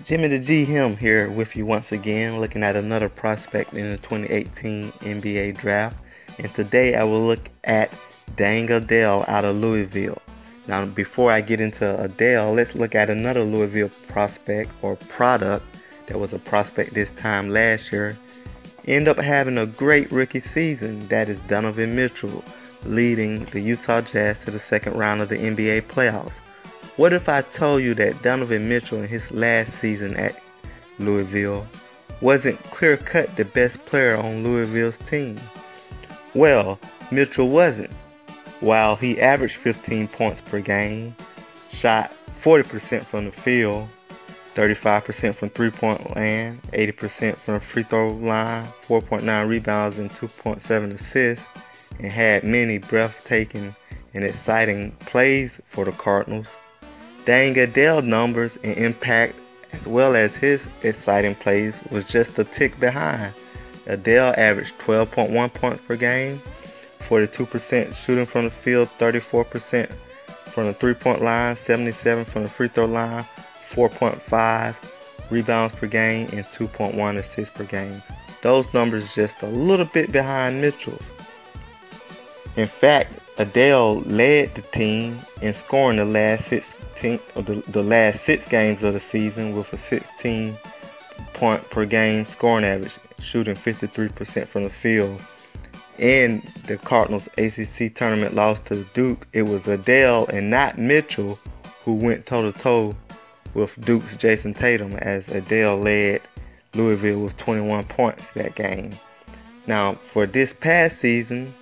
Jimmy the G Him here with you once again, looking at another prospect in the 2018 NBA Draft. And today I will look at Deng Adel out of Louisville. Now, before I get into Adele, let's look at another Louisville prospect or product that was a prospect this time last year. End up having a great rookie season. That is Donovan Mitchell, leading the Utah Jazz to the second round of the NBA playoffs. What if I told you that Donovan Mitchell in his last season at Louisville wasn't clear-cut the best player on Louisville's team? Well, Mitchell wasn't. While he averaged 15 points per game, shot 40% from the field, 35% from three-point land, 80% from the free throw line, 4.9 rebounds and 2.7 assists, and had many breathtaking and exciting plays for the Cardinals. Deng Adel numbers and impact, as well as his exciting plays, was just a tick behind. Adel averaged 12.1 points per game, 42% shooting from the field, 34% from the three-point line, 77% from the free throw line, 4.5 rebounds per game, and 2.1 assists per game. Those numbers just a little bit behind Mitchell's. In fact, Adele led the team in scoring the last six games of the season with a 16 point per game scoring average, shooting 53% from the field. In the Cardinals ACC tournament loss to Duke, it was Adele and not Mitchell who went toe-to-toe with Duke's Jason Tatum, as Adele led Louisville with 21 points that game. Now, for this past season,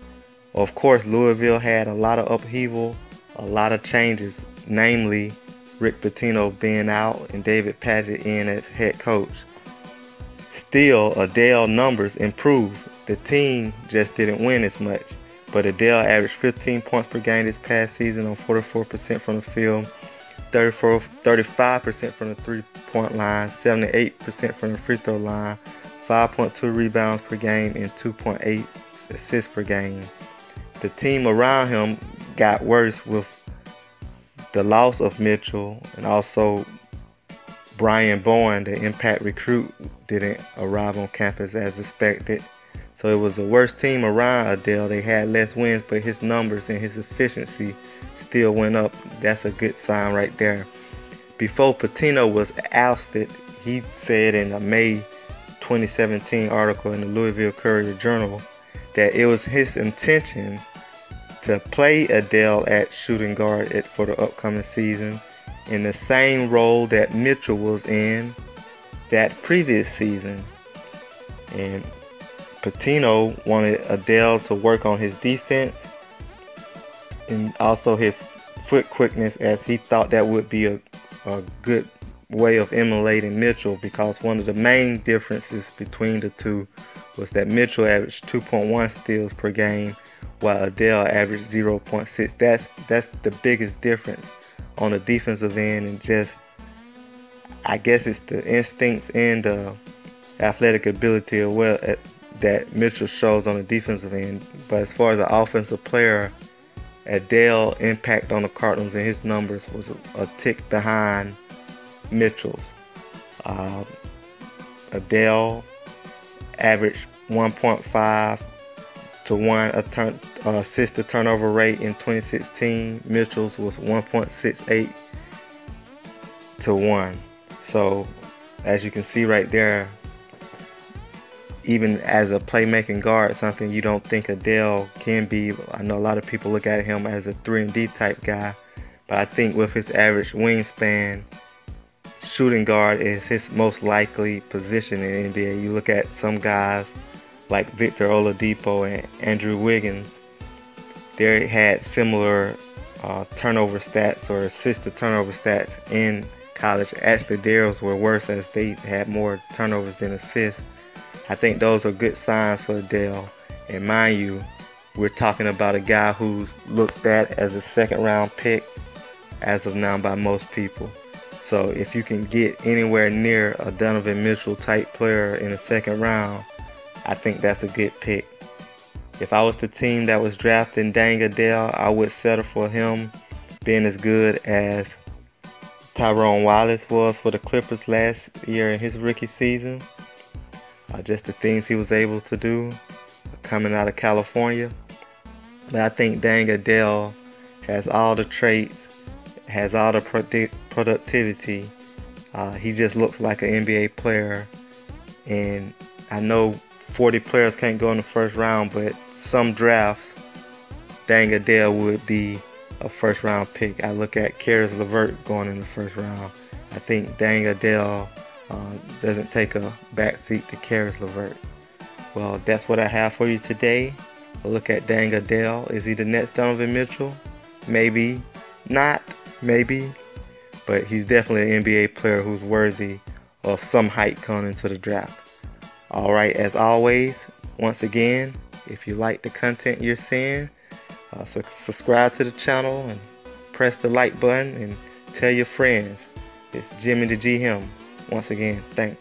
of course, Louisville had a lot of upheaval, a lot of changes, namely Rick Pitino being out and David Padgett in as head coach. Still, Adele numbers improved. The team just didn't win as much, but Adele averaged 15 points per game this past season on 44% from the field, 35% from the three-point line, 78% from the free throw line, 5.2 rebounds per game, and 2.8 assists per game. The team around him got worse with the loss of Mitchell, and also Brian Bowen, the impact recruit, didn't arrive on campus as expected. So it was the worst team around Adele. They had less wins, but his numbers and his efficiency still went up. That's a good sign right there. Before Pitino was ousted, he said in a May 2017 article in the Louisville Courier-Journal that it was his intention to play Adele at shooting guard for the upcoming season in the same role that Mitchell was in that previous season. And Pitino wanted Adele to work on his defense and also his foot quickness, as he thought that would be a good way of emulating Mitchell, because one of the main differences between the two was that Mitchell averaged 2.1 steals per game while Adele averaged 0.6. That's the biggest difference on the defensive end, and just I guess it's the instincts and the athletic ability as well that Mitchell shows on the defensive end. But as far as the offensive player, Adele impact on the Cardinals and his numbers was a tick behind Mitchell's. Adele averaged 1.5 to 1 assist to turnover rate in 2016. Mitchell's was 1.68 to 1. So as you can see right there, even as a playmaking guard, something you don't think Adele can be. I know a lot of people look at him as a 3-and-D type guy, but I think with his average wingspan, shooting guard is his most likely position in the NBA. You look at some guys like Victor Oladipo and Andrew Wiggins, they had similar turnover stats or assist to turnover stats in college. Actually, theirs were worse, as they had more turnovers than assists. I think those are good signs for Adele. And mind you, we're talking about a guy who's looked at as a second-round pick as of now by most people. So if you can get anywhere near a Donovan Mitchell type player in the second round, I think that's a good pick. If I was the team that was drafting Deng Adel, I would settle for him being as good as Tyrone Wallace was for the Clippers last year in his rookie season. Just the things he was able to do coming out of California. But I think Deng Adel has all the traits, has all the productivity. He just looks like an NBA player. And I know 40 players can't go in the first round, but some drafts, Deng Adel would be a first round pick. I look at Caris LeVert going in the first round. I think Deng Adel doesn't take a backseat to Caris LeVert. Well, that's what I have for you today. A look at Deng Adel. Is he the next Donovan Mitchell? Maybe. Not. Maybe. But he's definitely an NBA player who's worthy of some hype coming into the draft. Alright, as always, once again, if you like the content you're seeing, subscribe to the channel and press the like button and tell your friends. It's Jimmy the G Him. Once again, thanks.